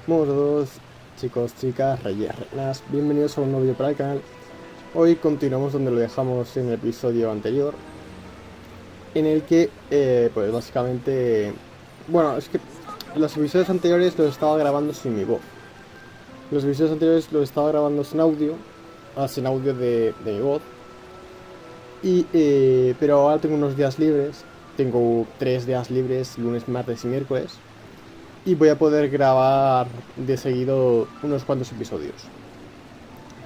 Buenos todos, chicos, chicas, reyes, reinas, bienvenidos a un nuevo vídeo para el canal. Hoy continuamos donde lo dejamos en el episodio anterior, en el que, pues básicamente, bueno, es que los episodios anteriores los estaba grabando sin mi voz. Los episodios anteriores los estaba grabando sin audio de mi voz. Pero ahora tengo unos días libres, tengo 3 días libres, lunes, martes y miércoles. Y voy a poder grabar de seguido unos cuantos episodios.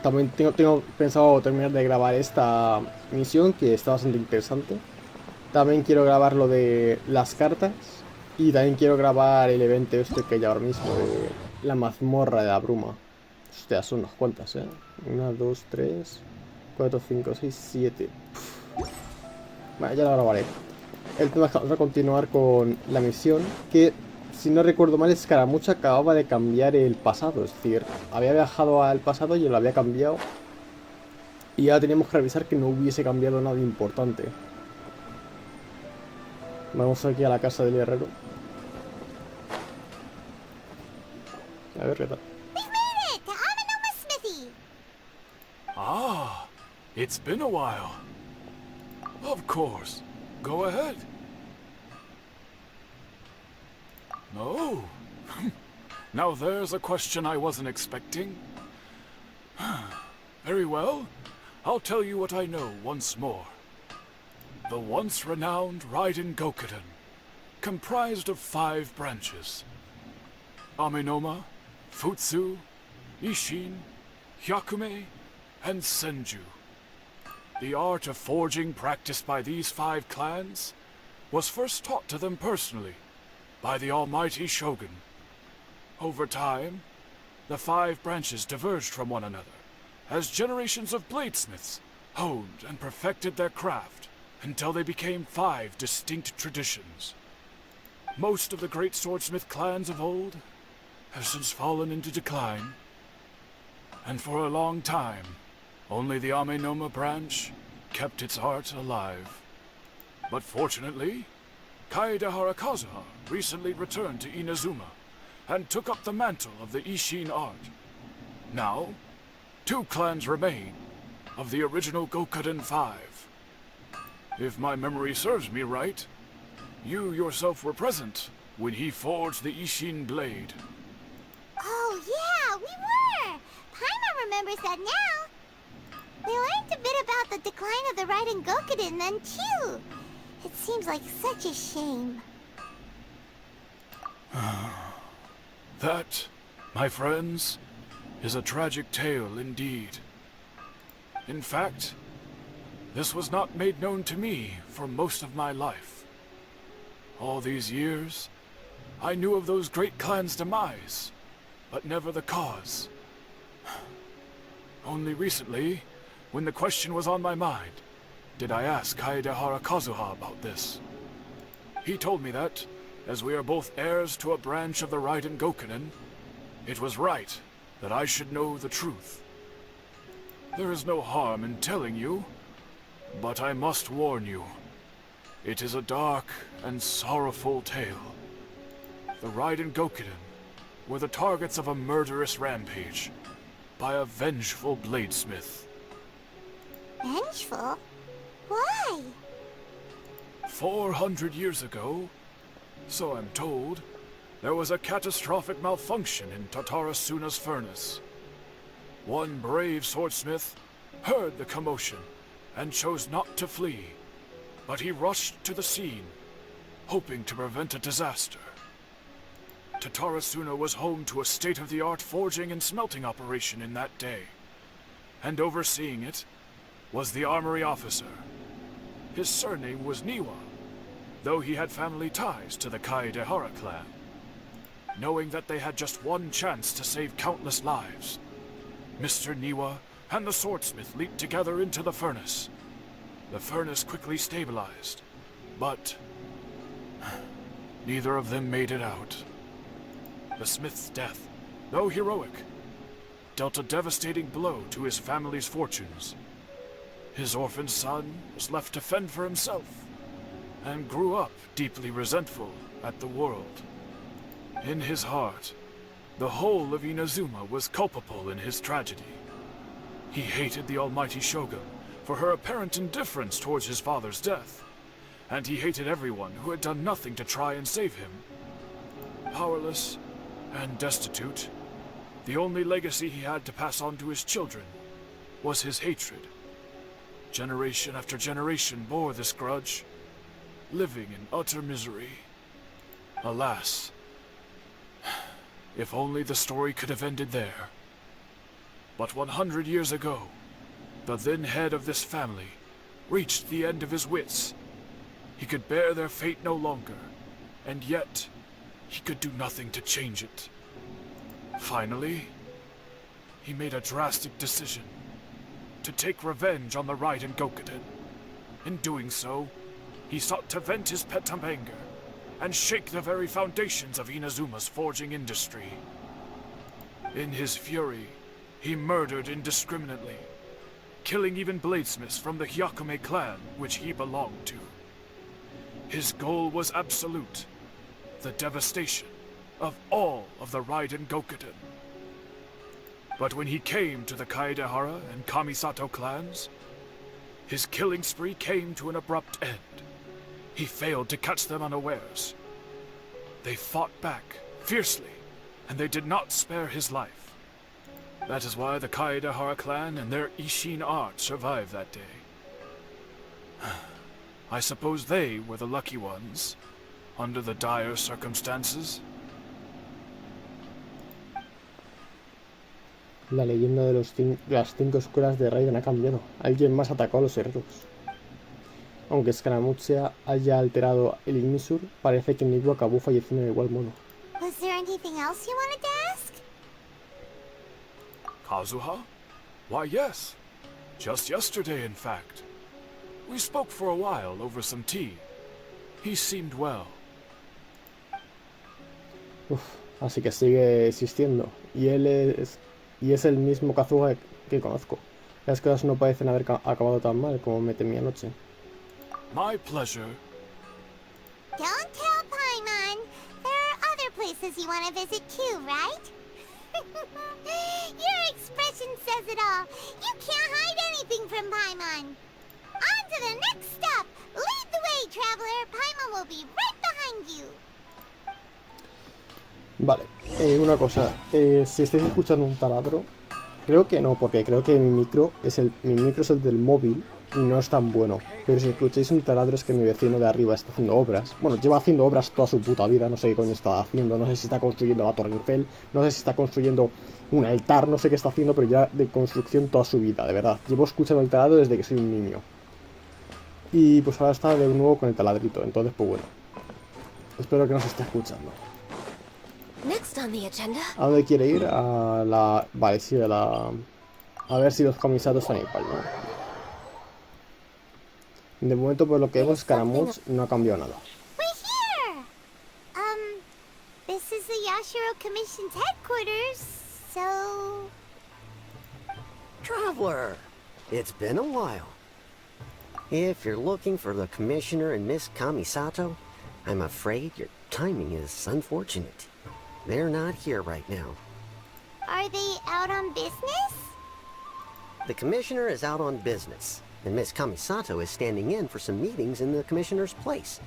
También tengo pensado terminar de grabar esta misión, que está bastante interesante. También quiero grabar lo de las cartas. Y también quiero grabar el evento este que hay ahora mismo de la mazmorra de la bruma. Hostia, son unas cuantas, 1, 2, 3, 4, 5, 6, 7. Vale, ya lo grabaré. El tema es que vamos a continuar con la misión, que si no recuerdo mal, Scaramouche acababa de cambiar el pasado. Es decir, había viajado al pasado y lo había cambiado. Y ahora teníamos que revisar que no hubiese cambiado nada importante. Vamos aquí a la casa del herrero. A ver qué tal. Ah, it's been a while. Of course. Go ahead. No. Now there's a question I wasn't expecting. Very well. I'll tell you what I know once more. The once renowned Raiden Gokuden, comprised of 5 branches. Amenoma, Futsu, Ishin, Hyakume, and Senju. The art of forging practiced by these 5 clans was first taught to them personally by the almighty Shogun. Over time, the 5 branches diverged from one another as generations of bladesmiths honed and perfected their craft until they became 5 distinct traditions. Most of the great swordsmith clans of old have since fallen into decline, and for a long time, only the Amenoma branch kept its art alive. But fortunately, Kaedehara Kazuha recently returned to Inazuma and took up the mantle of the Ishin art. Now, 2 clans remain of the original Gokuden 5. If my memory serves me right, you yourself were present when he forged the Ishin blade. Oh yeah, we were! Paimon remembers that now. We learned a bit about the decline of the Raiden Gokuden then too. It seems like such a shame. That, my friends, is a tragic tale indeed. In fact, this was not made known to me for most of my life. All these years, I knew of those great clans' demise, but never the cause. Only recently, when the question was on my mind, did I ask Kaedehara Kazuha about this. He told me that, as we are both heirs to a branch of the Raiden Gokuden, it was right that I should know the truth. There is no harm in telling you, but I must warn you. It is a dark and sorrowful tale. The Raiden Gokuden were the targets of a murderous rampage by a vengeful bladesmith. Vengeful? Why? 400 years ago, so I'm told, there was a catastrophic malfunction in Tatarasuna's furnace. One brave swordsmith heard the commotion and chose not to flee, but he rushed to the scene, hoping to prevent a disaster. Tatarasuna was home to a state-of-the-art forging and smelting operation in that day, and overseeing it was the armory officer. His surname was Niwa, though he had family ties to the Kaedehara clan. Knowing that they had just one chance to save countless lives, Mr. Niwa and the swordsmith leaped together into the furnace. The furnace quickly stabilized, but neither of them made it out. The smith's death, though heroic, dealt a devastating blow to his family's fortunes. His orphaned son was left to fend for himself, and grew up deeply resentful at the world. In his heart, The whole of Inazuma was culpable in his tragedy. He hated the almighty Shogun for her apparent indifference towards his father's death, and he hated everyone who had done nothing to try and save him. Powerless and destitute, the only legacy he had to pass on to his children was his hatred. Generation after generation bore this grudge, living in utter misery. Alas, if only the story could have ended there. But 100 years ago, the then head of this family reached the end of his wits. He could bear their fate no longer, and yet he could do nothing to change it. Finally, he made a drastic decision to take revenge on the Raiden Gokuden. In doing so, he sought to vent his pent up anger and shake the very foundations of Inazuma's forging industry. In his fury, he murdered indiscriminately, killing even bladesmiths from the Hyakume clan which he belonged to. His goal was absolute, the devastation of all of the Raiden Gokuden. But when he came to the Kaedehara and Kamisato clans, his killing spree came to an abrupt end. He failed to catch them unawares. They fought back fiercely, and they did not spare his life. That is why the Kaedehara clan and their Ishin art survived that day. I suppose they were the lucky ones, under the dire circumstances. La leyenda de las 5 escuelas de Raiden ha cambiado. Alguien más atacó a los herreros. Aunque Scaramouche haya alterado el Inisur, parece que Nico acabó falleciendo de igual modo. Was there anything else you wanted to ask? Kazuha? Why, yes. Just yesterday, in fact. We spoke for a while over some tea. He seemed well. Así que sigue existiendo. Y es el mismo Kazuha que conozco. Las cosas no parecen haber acabado tan mal como me temí anoche. My pleasure. Don't tell Paimon. There are other places you want to visit too, right? Your expression says it all. You can't hide anything from Paimon. On to the next stop. Lead the way, traveler. Paimon will be right behind you. Vale, una cosa. Si estáis escuchando un taladro, creo que no, porque creo que mi micro es el del móvil y no es tan bueno. Pero si escucháis un taladro es que mi vecino de arriba está haciendo obras. Bueno, lleva haciendo obras toda su puta vida, no sé qué coño está haciendo. No sé si está construyendo la Torre Eiffel, no sé si está construyendo un altar, no sé qué está haciendo, pero ya de construcción toda su vida, de verdad. Llevo escuchando el taladro desde que soy un niño. Y pues ahora está de nuevo con el taladrito, entonces pues bueno. Espero que nos esté escuchando. ¿A dónde quiere ir? A la... Vale, sí, a la... A ver si los comisados son igual, ¿no? De momento, por lo que vemos, Scaramouche no ha cambiado nada. We're here! This is the Yashiro Commission's headquarters, so... Traveler, it's been a while. If you're looking for the Commissioner and Miss Kamisato, I'm afraid your timing is unfortunate. They're not here right now. Are they out on business? The Commissioner is out on business, and Miss Kamisato is standing in for some meetings in the Commissioner's place.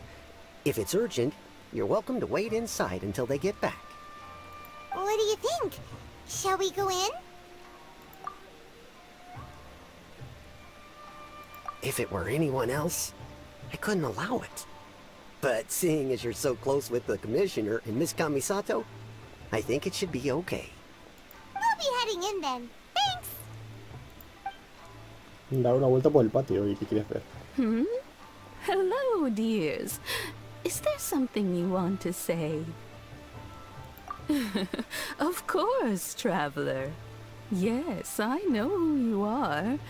If it's urgent, you're welcome to wait inside until they get back. What do you think? Shall we go in? If it were anyone else, I couldn't allow it. But seeing as you're so close with the Commissioner and Miss Kamisato, I think it should be okay. We'll be heading in then. Thanks! Da una vuelta por el patio y ¿qué quieres ver? Hello, dears. Is there something you want to say? Of course, traveler. Yes, I know who you are.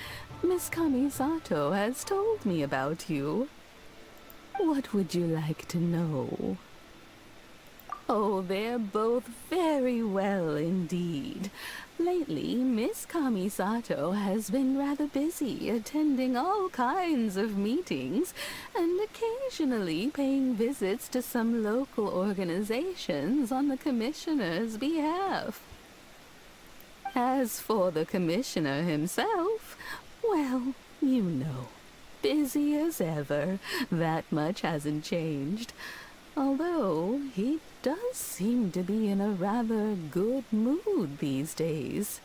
Miss Kamisato has told me about you. What would you like to know? Oh, they're both very well indeed. Lately, Miss Kamisato has been rather busy attending all kinds of meetings and occasionally paying visits to some local organizations on the commissioner's behalf. As for the commissioner himself, well, you know, busy as ever. That much hasn't changed. Although he does seem to be in a rather good mood these days.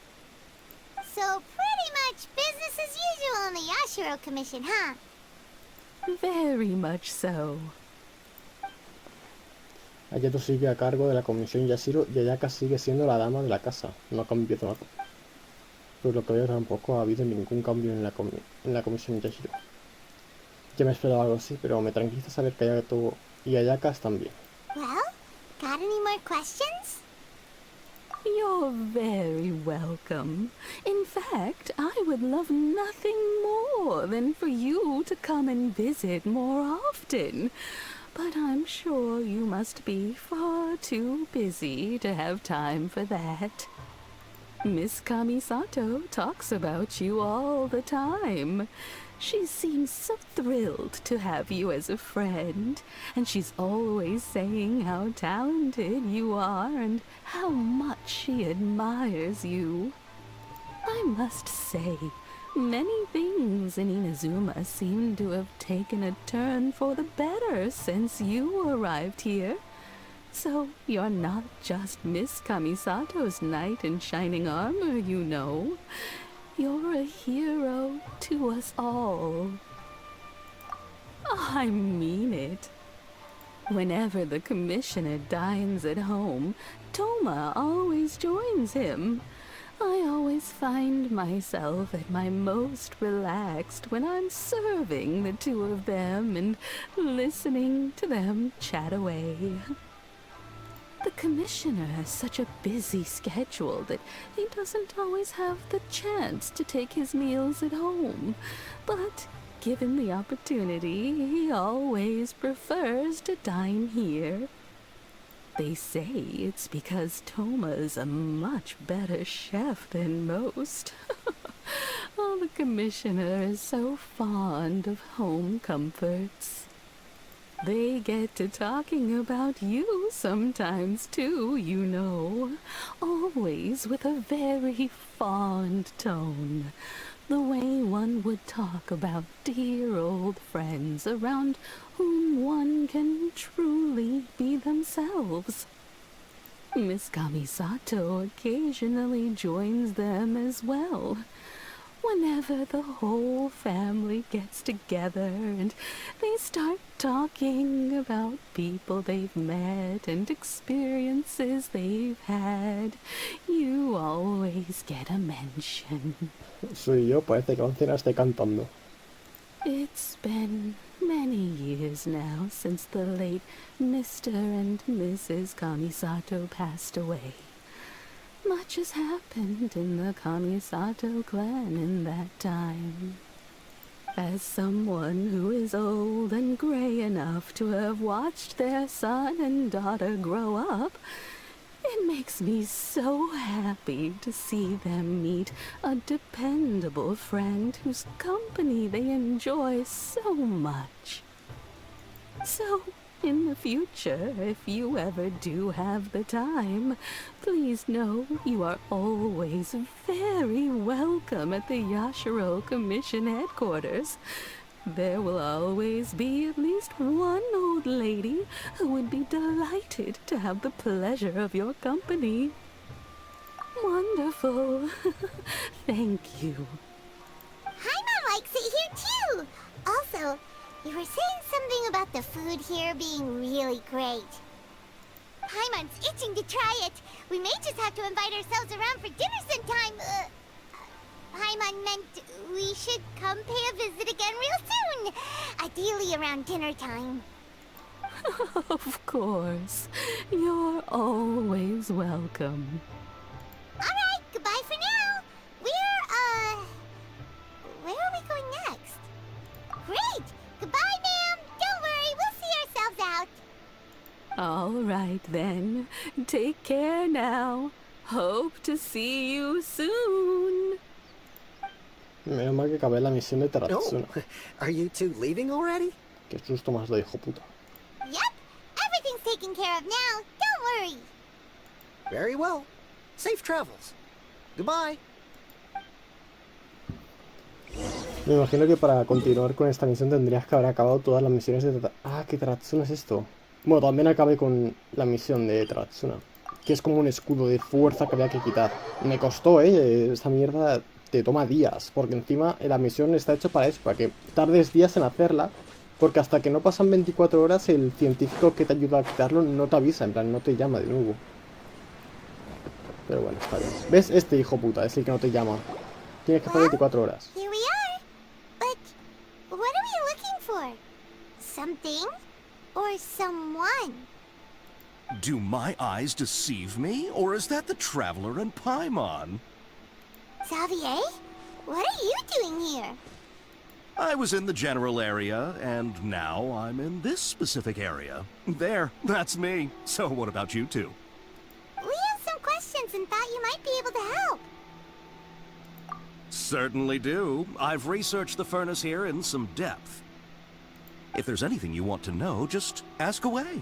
So pretty much business as usual in the Yashiro Commission, huh? Very much so. Ayato sigue a cargo de la comisión Yashiro y Ayaka sigue siendo la dama de la casa. No ha cambiado nada. Por lo que veo tampoco ha habido ningún cambio en la comisión Yashiro. Ya me esperaba algo así, pero me tranquiliza saber que Ayato y Ayaka están bien. Well, got any more questions? You're very welcome. In fact, I would love nothing more than for you to come and visit more often. But I'm sure you must be far too busy to have time for that. Miss Kamisato talks about you all the time. She seems so thrilled to have you as a friend, and she's always saying how talented you are and how much she admires you. I must say, many things in Inazuma seem to have taken a turn for the better since you arrived here. So you're not just Miss Kamisato's knight in shining armor, you know. You're a hero to us all. I mean it. Whenever the commissioner dines at home, Toma always joins him. I always find myself at my most relaxed when I'm serving the two of them and listening to them chat away. The commissioner has such a busy schedule that he doesn't always have the chance to take his meals at home. But given the opportunity, he always prefers to dine here. They say it's because Toma's a much better chef than most. Oh, the commissioner is so fond of home comforts. They get to talking about you sometimes too, you know. Always with a very fond tone. The way one would talk about dear old friends around whom one can truly be themselves. Miss Kamisato occasionally joins them as well. Whenever the whole family gets together and they start talking about people they've met and experiences they've had, you always get a mention. Soy yo, parece que aún esté cantando. It's been many years now since the late Mr. and Mrs. Kamisato passed away. Much has happened in the Kamisato clan in that time. As someone who is old and gray enough to have watched their son and daughter grow up, it makes me so happy to see them meet a dependable friend whose company they enjoy so much. So, in the future, if you ever do have the time, please know you are always very welcome at the Yashiro Commission headquarters. There will always be at least one old lady who would be delighted to have the pleasure of your company. Wonderful. Thank you. Paimon likes it here too! Also, you were saying something about the food here being really great. Paimon's itching to try it. We may just have to invite ourselves around for dinner sometime. Paimon meant we should come pay a visit again real soon. Ideally around dinner time. Of course. You're always welcome. Alright, goodbye for now. Where are we going next? Great! Goodbye, ma'am! Don't worry, we'll see ourselves out. All right, then. Take care now. Hope to see you soon. Menos mal que acabé la misión de Taratsuna. Oh, are you two leaving already? Qué susto más de hijo puta. Yep, everything's taken care of now. Don't worry. Very well. Safe travels. Goodbye. Me imagino que para continuar con esta misión tendrías que haber acabado todas las misiones de ¿qué Taratsuna es esto? Bueno, también acabé con la misión de Taratsuna, que es como un escudo de fuerza que había que quitar. Me costó, esta mierda te toma días, porque encima la misión está hecha para eso, para que tardes días en hacerla, porque hasta que no pasan 24 horas el científico que te ayuda a quitarlo no te avisa, en plan, no te llama de nuevo. Pero bueno, está bien. ¿Ves? Este hijo puta es el que no te llama. Tienes que estar 24 horas. Here we are. But what are we looking for? Something or someone? Do my eyes deceive me, or is that the traveler in Paimon? Xavier, what are you doing here? I was in the general area, and now I'm in this specific area. There, that's me. So what about you two? We have some questions and thought you might be able to help. Certainly do. I've researched the furnace here in some depth. If there's anything you want to know, just ask away.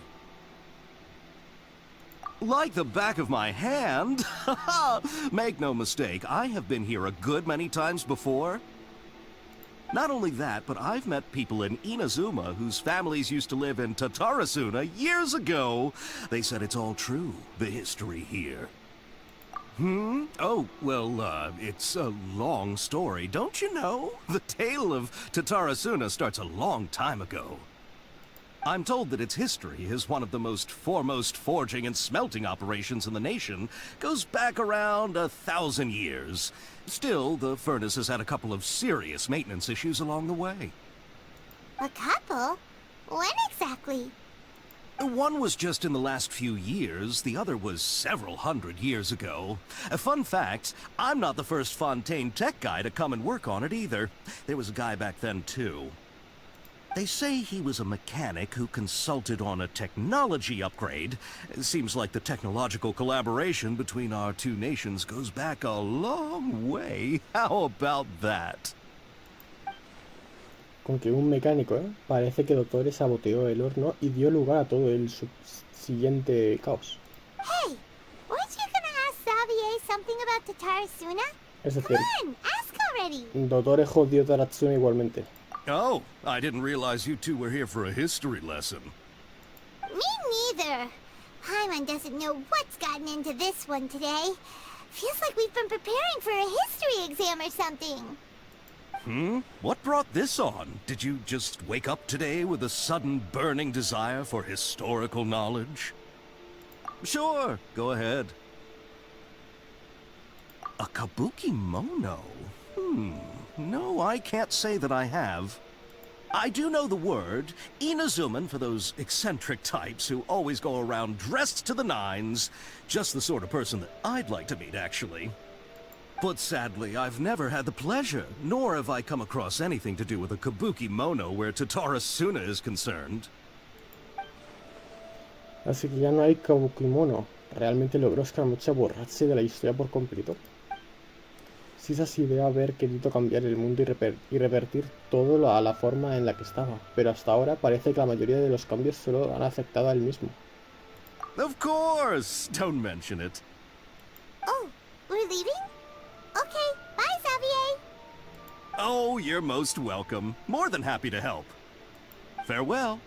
Like the back of my hand. Make no mistake, I have been here a good many times before. Not only that, but I've met people in Inazuma whose families used to live in Tatarasuna years ago. They said it's all true, the history here. Oh, well, it's a long story, don't you know? The tale of Tatarasuna starts a long time ago. I'm told that its history is one of the most foremost forging and smelting operations in the nation, goes back around 1,000 years. Still, the furnace has had a couple of serious maintenance issues along the way. A couple? When exactly? One was just in the last few years, the other was several hundred years ago. A fun fact, I'm not the first Fontaine tech guy to come and work on it either. There was a guy back then too. They say he was a mechanic who consulted on a technology upgrade. It seems like the technological collaboration between our two nations goes back a long way. How about that? Con que un mecánico, parece que Doctor saboteó el horno y dio lugar a todo el siguiente caos. Hey, weren't you gonna ask Xavier something about Tatarasuna? Es decir, Come on, ask already. Doctor jodió Taratsuna igualmente. Oh, I didn't realize you two were here for a history lesson. Me neither. Paimon doesn't know what's gotten into this one today. Feels like we've been preparing for a history exam or something. What brought this on? Did you just wake up today with a sudden burning desire for historical knowledge? Sure, go ahead. A kabuki mono? No, I can't say that I have. I do know the word, Inazuman for those eccentric types who always go around dressed to the nines. Just the sort of person that I'd like to meet, actually. But sadly, I've never had the pleasure, nor have I come across anything to do with a kabuki mono where Tatarasuna is concerned. Así que ya no hay kabuki mono. ¿Realmente logró Scaramouche borrarse de la historia por completo? Si es así, debe haber querido cambiar el mundo y revertir todo a la forma en la que estaba. Pero hasta ahora parece que la mayoría de los cambios solo han afectado a él mismo. Of course! Don't mention it. Oh, we're leaving? Okay, bye, Xavier. Oh, you're most welcome. More than happy to help. Farewell.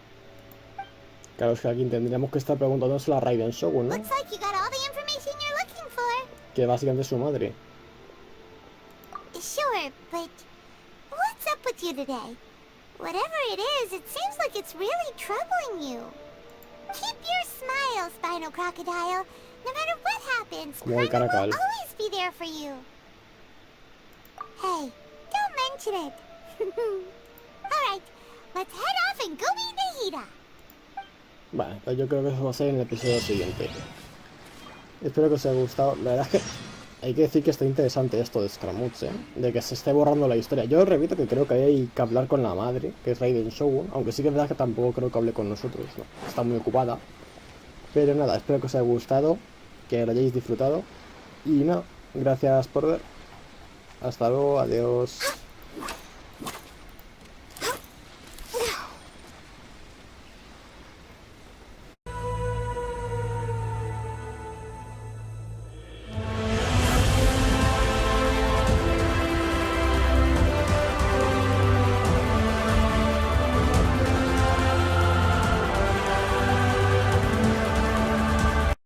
Claro, es que aquí tendríamos que estar preguntándoselo a Rey del Fuego, ¿no? Looks like you got all the information you're looking for. Que básicamente es su madre. Sure, but what's up with you today? Whatever it is, it seems like it's really troubling you. Keep your smile, Spinal Crocodile. No matter what happens, Como el Paimon will Caracal. always be there for you. Hey, don't mention it. Alright, let's head off and go meet Nahida. Vale, pues yo creo que eso va a ser en el episodio siguiente. Espero que os haya gustado. La verdad es que hay que decir que está interesante esto de Scaramouche, de que se esté borrando la historia. Yo repito que creo que hay que hablar con la madre, que es Rey del Fuego, aunque sí que es verdad que tampoco creo que hable con nosotros, ¿no? Está muy ocupada. Pero nada, espero que os haya gustado, que lo hayáis disfrutado. Y no, gracias por ver. Hasta luego, adiós.